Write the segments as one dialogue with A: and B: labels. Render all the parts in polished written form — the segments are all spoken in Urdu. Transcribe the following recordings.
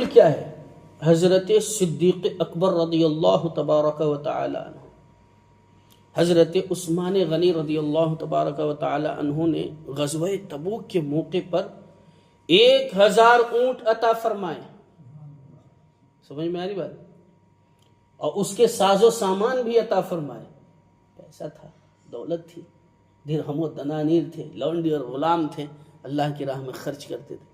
A: کیا ہے؟ حضرت صدیق اکبر رضی اللہ تبارک و تعالی عنہ، حضرت عثمان غنی رضی اللہ تبارک و تعالی عنہ نے غزوہ تبوک کے موقع پر 1000 اونٹ عطا فرمائے. سمجھ میں آ رہی بات؟ اور اس کے ساز و سامان بھی عطا فرمائے. پیسہ تھا، دولت تھی، درہم و دنانیر تھے، لونڈی اور غلام تھے، اللہ کی راہ میں خرچ کرتے تھے.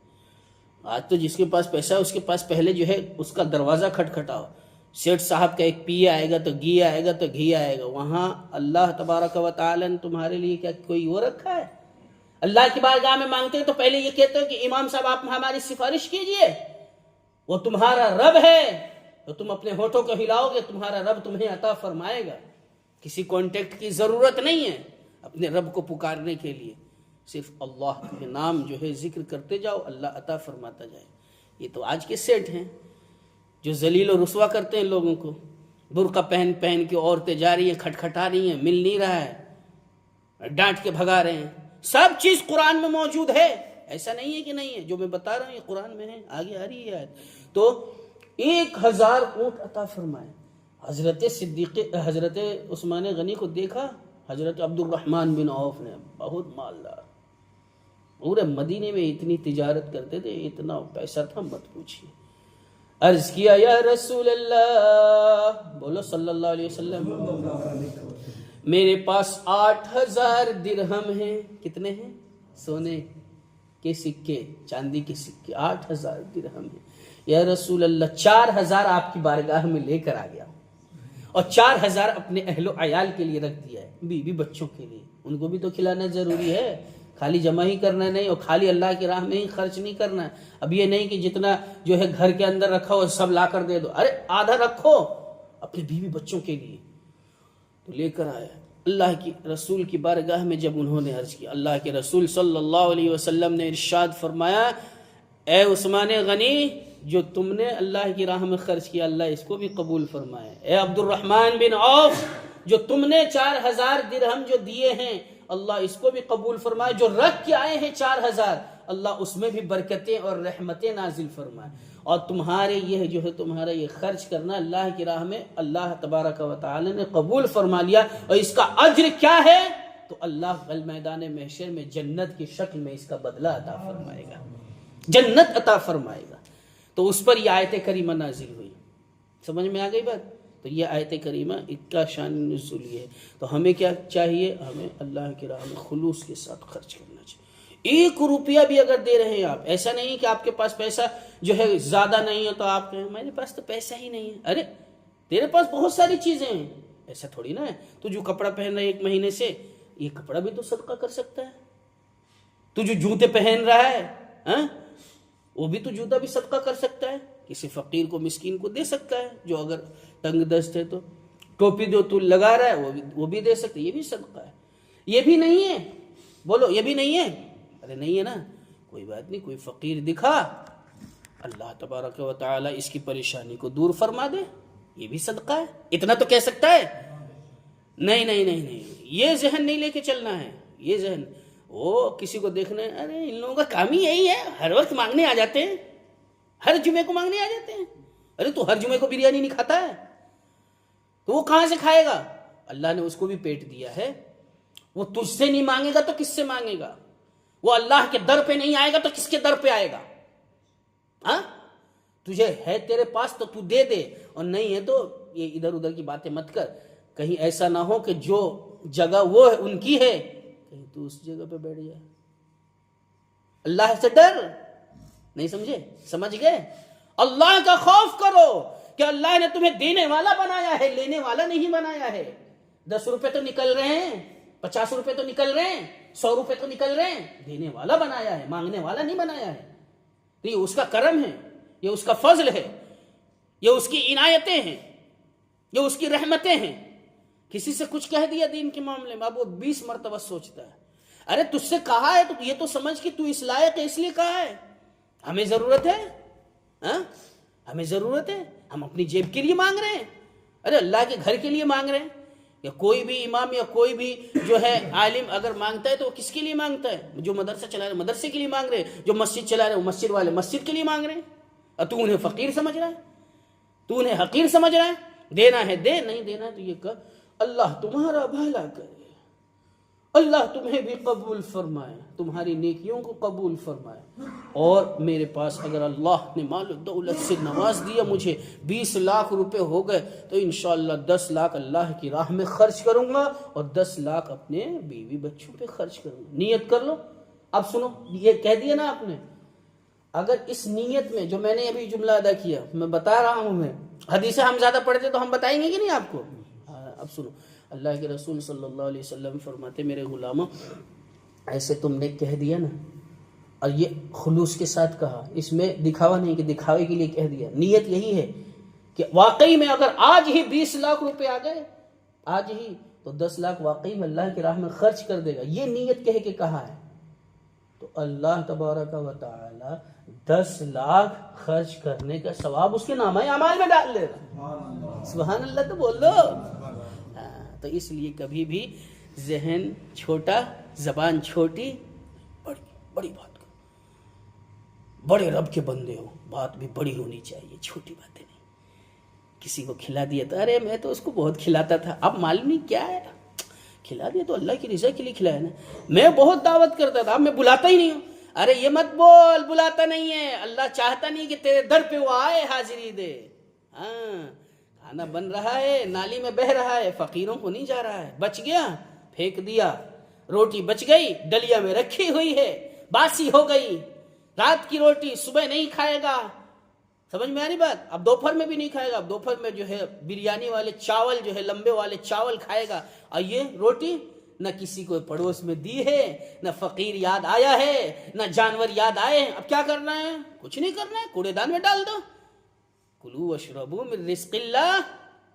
A: آج تو جس کے پاس پیسہ ہے اس کے پاس پہلے جو ہے اس کا دروازہ کھٹکھٹاؤ، سیٹھ صاحب کا ایک پی آئے گا تو گھی آئے گا تو گھی آئے گا. وہاں اللہ تبارک و تعالی نے تمہارے لیے کیا کوئی وہ رکھا ہے؟ اللہ کی بارگاہ میں مانگتے ہیں تو پہلے یہ کہتے ہیں کہ امام صاحب آپ ہماری سفارش کیجئے، وہ تمہارا رب ہے، تو تم اپنے ہونٹوں کو ہلاؤ گے تمہارا رب تمہیں عطا فرمائے گا. کسی کانٹیکٹ کی ضرورت نہیں ہے اپنے رب کو پکارنے کے لیے، صرف اللہ کے نام جو ہے ذکر کرتے جاؤ، اللہ عطا فرماتا جائے. یہ تو آج کے سیٹ ہیں جو ذلیل و رسوا کرتے ہیں لوگوں کو. برقع پہن پہن کے عورتیں جا رہی ہیں، کھٹکھٹا رہی ہیں، مل نہیں رہا ہے، ڈانٹ کے بھگا رہے ہیں. سب چیز قرآن میں موجود ہے، ایسا نہیں ہے کہ نہیں ہے. جو میں بتا رہا ہوں یہ قرآن میں ہے، آگے آ رہی ہے. تو 1000 اونٹ عطا فرمائے. حضرت عثمان غنی کو دیکھا حضرت عبد الرحمن بن عوف نے، بہت مالدار، پورے مدینے میں اتنی تجارت کرتے تھے، اتنا پیسہ تھا مت پوچھیے. عرض کیا یا رسول اللہ، بولو صلی اللہ علیہ وسلم، میرے پاس 8000 درہم ہیں. کتنے ہیں؟ سونے کے سکے، چاندی کے سکے 8000 درہم ہیں. یا رسول اللہ 4000 آپ کی بارگاہ میں لے کر آ گیا، اور 4000 اپنے اہل و عیال کے لیے رکھ دیا ہے، بیوی بچوں کے لیے. ان کو بھی تو کھلانا ضروری ہے، خالی جمع ہی کرنا نہیں، اور خالی اللہ کی راہ میں ہی خرچ نہیں کرنا. اب یہ نہیں کہ جتنا جو ہے گھر کے اندر رکھا ہو سب لا کر دے دو. ارے آدھا رکھو اپنے بیوی بچوں کے لیے. تو لے کر آیا اللہ کی رسول کی بارگاہ میں. جب انہوں نے عرض کی، اللہ کے رسول صلی اللہ علیہ وسلم نے ارشاد فرمایا، اے عثمان غنی، جو تم نے اللہ کی راہ میں خرچ کیا اللہ اس کو بھی قبول فرمائے. اے عبد الرحمن بن عوف، جو تم نے 4000 درہم جو دیے ہیں اللہ اس کو بھی قبول فرمائے. جو رکھ کے آئے ہیں 4000 اللہ اس میں بھی برکتیں اور رحمتیں نازل فرمائے. اور تمہارے یہ جو ہے تمہارا یہ خرچ کرنا اللہ کی راہ میں اللہ تبارک و تعالی نے قبول فرما لیا. اور اس کا اجر کیا ہے؟ تو اللہ کل میدان محشر میں جنت کی شکل میں اس کا بدلہ عطا فرمائے گا، جنت عطا فرمائے گا. تو اس پر یہ آیت کریمہ نازل ہوئی. سمجھ میں آ گئی بات؟ تو یہ آیت کریمہ کا شان نزول ہے. تو ہمیں کیا چاہیے؟ ہمیں اللہ کی راہ میں خلوص کے ساتھ خرچ کرنا چاہیے. 1 روپیہ بھی اگر دے رہے ہیں آپ، ایسا نہیں کہ آپ کے پاس پیسہ جو ہے زیادہ نہیں ہے تو آپ کہیں میرے پاس تو پیسہ ہی نہیں ہے. ارے تیرے پاس بہت ساری چیزیں ہیں، ایسا تھوڑی نا ہے. تو جو کپڑا پہن رہا ہے 1 مہینے سے، یہ کپڑا بھی تو صدقہ کر سکتا ہے. تو جو جوتے پہن رہا ہے وہ بھی تو جوتا بھی صدقہ کر سکتا ہے، کسی فقیر کو مسکین کو دے سکتا ہے جو اگر تنگ دست ہے. تو ٹوپی جو تو لگا رہا ہے وہ بھی دے سکتا ہے، یہ بھی صدقہ ہے. یہ بھی نہیں ہے، بولو یہ بھی نہیں ہے. ارے نہیں ہے نا، کوئی بات نہیں، کوئی فقیر دکھا، اللہ تبارک و تعالی اس کی پریشانی کو دور فرما دے، یہ بھی صدقہ ہے. اتنا تو کہہ سکتا ہے. نہیں نہیں نہیں نہیں، یہ ذہن نہیں لے کے چلنا ہے. یہ ذہن وہ کسی کو دیکھنا ہے، ارے ان لوگوں کا کام ہی یہی ہے، ہر وقت مانگنے آ جاتے ہیں، ہر جمعے کو مانگنے آ جاتے ہیں. ارے تو ہر جمعے کو بریانی نہیں کھاتا ہے تو وہ کہاں سے کھائے گا؟ اللہ نے اس کو بھی پیٹ دیا ہے. وہ تجھ سے نہیں مانگے گا تو کس سے مانگے گا؟ وہ اللہ کے در پہ نہیں آئے گا تو کس کے در پہ آئے گا؟ ہاں، تجھے ہے تیرے پاس تو تو دے دے، اور نہیں ہے تو یہ ادھر ادھر کی باتیں مت کر. کہیں ایسا نہ ہو کہ جو جگہ وہ ان کی ہے کہیں تو اس جگہ پہ بیٹھ جائے. اللہ سے ڈر. نہیں سمجھے؟ سمجھ گئے؟ اللہ کا خوف کرو کہ اللہ نے تمہیں دینے والا بنایا ہے، لینے والا نہیں بنایا ہے. 10 روپے تو نکل رہے ہیں، 50 روپے تو نکل رہے ہیں، 100 روپے تو نکل رہے ہیں. دینے والا بنایا ہے، مانگنے والا نہیں بنایا ہے. تو یہ اس کا کرم ہے، یہ اس کا فضل ہے، یہ اس کی عنایتیں ہیں، یہ اس کی رحمتیں ہیں. کسی سے کچھ کہہ دیا دین کے معاملے میں، اب وہ 20 مرتبہ سوچتا ہے. ارے تجھ سے کہا ہے تو یہ تو سمجھ کہ تو اس لائق ہے، اس لیے کہا ہے. ہمیں ضرورت ہے، ہمیں ضرورت ہے، ہم اپنی جیب کے لیے مانگ رہے ہیں. ارے اللہ کے گھر کے لیے مانگ رہے ہیں. یا کوئی بھی امام یا کوئی بھی جو ہے عالم اگر مانگتا ہے تو وہ کس کے لیے مانگتا ہے؟ جو مدرسہ چلا رہے مدرسے کے لیے مانگ رہے ہیں، جو مسجد چلا رہے ہیں وہ مسجد والے مسجد کے لیے مانگ رہے ہیں. اور تو انہیں فقیر سمجھ رہا ہے، تو انہیں حقیر سمجھ رہا ہے؟ دینا ہے دے، نہیں دینا تو یہ کہ اللہ تمہارا بھلا کرے، اللہ تمہیں بھی قبول فرمائے، تمہاری نیکیوں کو قبول فرمائے۔ اور میرے پاس اگر اللہ نے مال و دولت سے نواز دیا، مجھے 20 لاکھ روپے ہو گئے تو انشاءاللہ 10 لاکھ اللہ کی راہ میں خرچ کروں گا اور 10 لاکھ اپنے بیوی بچوں پہ خرچ کروں گا۔ نیت کر لو۔ اب سنو، یہ کہہ دیا نا آپ نے، اگر اس نیت میں جو میں نے ابھی جملہ ادا کیا، میں بتا رہا ہوں، میں حدیثیں ہم زیادہ پڑھتے تو ہم بتائیں گے کہ نہیں آپ کو؟ اب سنو، اللہ کے رسول صلی اللہ علیہ وسلم فرماتے میرے غلاموں، ایسے تم نے کہہ دیا نا، اور یہ خلوص کے ساتھ کہا، اس میں دکھاوا نہیں کہ دکھاوے کے لیے کہہ دیا، نیت یہی ہے کہ واقعی میں اگر آج ہی 20 لاکھ روپے آ گئے آج ہی، تو 10 لاکھ واقعی میں اللہ کی راہ میں خرچ کر دے گا، یہ نیت کہہ کے کہا ہے، تو اللہ تبارک و تعالی 10 لاکھ خرچ کرنے کا ثواب اس کے نامہ اعمال میں ڈال دے گا۔ سبحان اللہ تو بول دو۔ تو اس لیے کبھی بھی ذہن چھوٹا، زبان چھوٹی، بڑی بات کرو، بڑے رب کے بندے ہو، بات بھی بڑی ہونی چاہیے، چھوٹی باتیں نہیں۔ کسی کو کھلا دیا تو ارے میں تو اس کو بہت کھلاتا تھا، اب معلوم نہیں کیا ہے، کھلا دیا تو اللہ کی رضا کے لیے کھلایا نا، میں بہت دعوت کرتا تھا، اب میں بلاتا ہی نہیں ہوں۔ ارے یہ مت بول بلاتا نہیں ہے، اللہ چاہتا نہیں کہ تیرے در پہ وہ آئے حاضری دے۔ ہاں، کھانا بن رہا ہے، نالی میں بہہ رہا ہے، فقیروں کو نہیں جا رہا ہے، بچ گیا پھینک دیا، روٹی بچ گئی ڈلیا میں رکھی ہوئی ہے، باسی ہو گئی، رات کی روٹی صبح نہیں کھائے گا، سمجھ میں آ رہی بات؟ اب دوپہر میں بھی نہیں کھائے گا، اب دوپہر میں جو ہے بریانی والے چاول جو ہے لمبے والے چاول کھائے گا، اور یہ روٹی نہ کسی کو پڑوس میں دی ہے، نہ فقیر یاد آیا ہے، نہ جانور یاد آئے ہیں، اب کیا کرنا ہے؟ کچھ نہیں کرنا ہے، کوڑے دان میں ڈال دو۔ کلوا واشربوا من رزق اللہ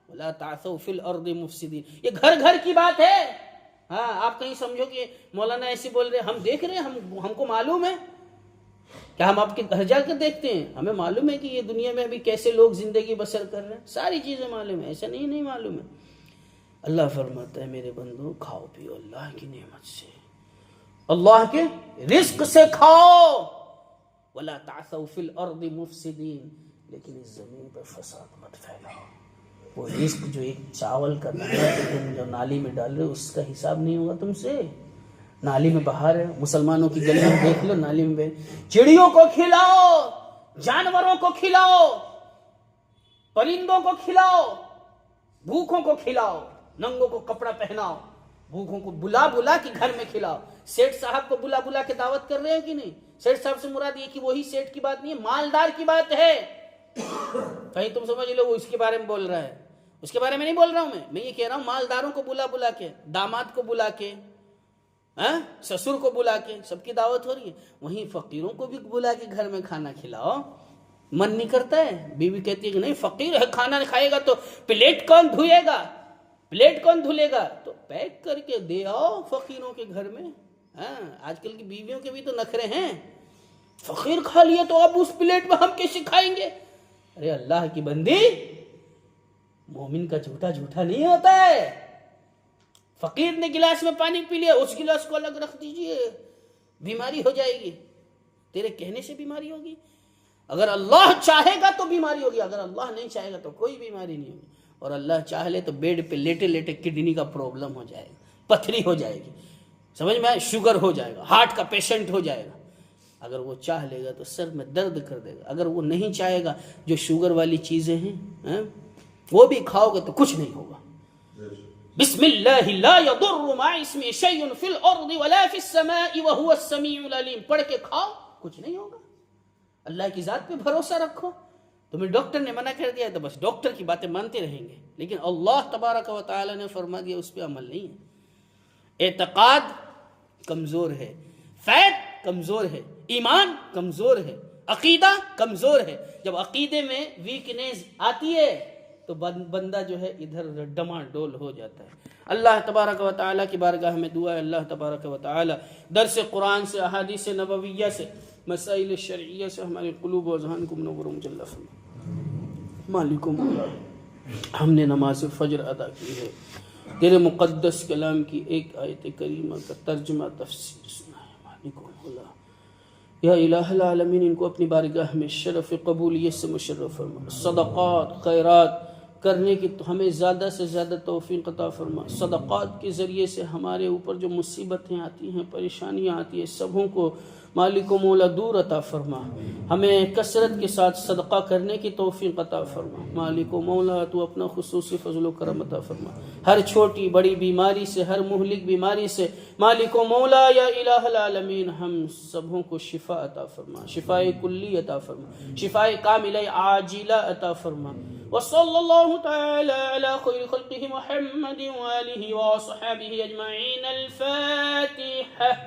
A: ولا تعثوا فی الارض مفسدین، یہ گھر گھر کی بات ہے۔ ہاں، آپ کہیں سمجھو کہ مولانا ایسے بول رہے، ہم دیکھ رہے ہیں، ہم کو معلوم ہے، کیا ہم آپ کے گھر جا کر دیکھتے ہیں؟ ہمیں معلوم ہے کہ یہ دنیا میں ابھی کیسے لوگ زندگی بسر کر رہے ہیں، ساری چیزیں معلوم ہے، ایسا نہیں معلوم ہے۔ اللہ فرماتا ہے میرے بندو، کھاؤ پیو اللہ کی نعمت سے، اللہ کے رزق سے کھاؤ، ولا تعثوا فی الارض مفسدین، لیکن اس زمین پر فساد مت پھیلاؤ۔ وہ رزق جو ایک چاول کا دانہ تم جو نالی میں ڈال رہے ہو، اس کا حساب نہیں ہوگا تم سے، نالی میں بہا رہے ہو، مسلمانوں کی گلی میں دیکھ لو، نالی میں بہا، چڑیوں کو کھلاؤ، جانوروں کو کھلاؤ، پرندوں کو کھلاؤ، بھوکھوں کو کھلاؤ، ننگوں کو کپڑا پہناؤ، بھوکھوں کو بلا بلا کے گھر میں کھلاؤ۔ سیٹھ صاحب کو بلا بلا کے دعوت کر رہے ہیں کہ نہیں؟ سیٹھ صاحب سے مراد یہ کہ وہی سیٹھ کی بات نہیں ہے، مالدار کی بات ہے۔ کہیں تم سمجھ لو وہ اس کے بارے میں بول رہا ہے، اس کے بارے میں نہیں بول رہا ہوں میں یہ کہہ رہا ہوں مالداروں کو بلا بلا کے، داماد کو بلا کے، سسر کو بلا کے، سب کی دعوت ہو رہی ہے۔ وہیں فقیروں کو بھی بلا کے گھر میں کھانا کھلاؤ۔ من نہیں کرتا ہے، بیوی کہتی ہے کہ نہیں فقیر ہے، کھانا کھائے گا تو پلیٹ کون دھوئے گا، پلیٹ کون دھلے گا؟ تو پیک کر کے دے آؤ فقیروں کے گھر میں۔ آج کل کی بیویوں کے بھی تو نخرے ہیں، فقیر کھا لیا تو اب اس پلیٹ میں ہم کیسے کھائیں گے؟ ارے اللہ کی بندی، مومن کا جھوٹا جھوٹا نہیں ہوتا ہے۔ فقیر نے گلاس میں پانی پی لیا، اس گلاس کو الگ رکھ دیجئے، بیماری ہو جائے گی، تیرے کہنے سے بیماری ہوگی۔ اگر اللہ چاہے گا تو بیماری ہوگی، اگر اللہ نہیں چاہے گا تو کوئی بیماری نہیں ہوگی۔ اور اللہ چاہ لے تو بیڈ پہ لیٹے لیٹے کڈنی کا پرابلم ہو جائے گا، پتھری ہو جائے گی، سمجھ میں آئے، شوگر ہو جائے گا، ہارٹ کا پیشنٹ ہو جائے گا۔ اگر وہ چاہ لے گا تو سر میں درد کر دے گا، اگر وہ نہیں چاہے گا، جو شوگر والی چیزیں ہیں وہ بھی کھاؤ گے تو کچھ نہیں ہوگا۔ بسم اللہ لا یضر مع اسمہ شیء فی الارض ولا فی السماء وهو السمیع العلیم، پڑھ کے کھاؤ، کچھ نہیں ہوگا۔ اللہ کی ذات پہ بھروسہ رکھو۔ تمہیں ڈاکٹر نے منع کر دیا تو بس ڈاکٹر کی باتیں مانتے رہیں گے، لیکن اللہ تبارک و تعالی نے فرما دیا، اس پہ عمل نہیں ہے۔ اعتقاد کمزور ہے، فیض کمزور ہے، ایمان کمزور ہے، عقیدہ کمزور ہے۔ جب عقیدے میں ویکنیس آتی ہے تو بندہ جو ہے ادھر ڈما ڈول ہو جاتا ہے۔ اللہ تبارک و تعالیٰ کی بارگاہ میں دعا ہے، اللہ تبارک و تعالیٰ درس قرآن سے، احادیث نبویہ سے، مسائل شرعیہ سے ہمارے قلوب و اذہان کو منور و مجلی فرما۔ مالکم ہم نے نماز فجر ادا کی ہے، تیرے مقدس کلام کی ایک آیت کریمہ کا ترجمہ تفسیر سنا ہے۔ مالکم یا الہ العالمین ان کو اپنی بارگاہ میں شرف قبولیت سے مشرف فرما، صدقات خیرات کرنے کی ہمیں زیادہ سے زیادہ توفیق عطا فرما، صدقات کے ذریعے سے ہمارے اوپر جو مصیبتیں آتی ہیں، پریشانیاں آتی ہیں، سبوں کو مالک و مولا دور عطا فرما، ہمیں کثرت کے ساتھ صدقہ کرنے کی توفیق عطا فرما، مالک و مولا تو اپنا خصوصی فضل و کرم عطا فرما، ہر چھوٹی بڑی بیماری سے، ہر مہلک بیماری سے مالک و مولا یا الہ العالمین ہم سبوں کو شفا عطا فرما، شفاء کلی عطا فرما، شفاء کاملہ عاجلہ عطا فرما، وصلی اللہ تعالی علی خیر خلقہ محمد وآلہ وصحبہ اجمعین۔ الفاتحہ۔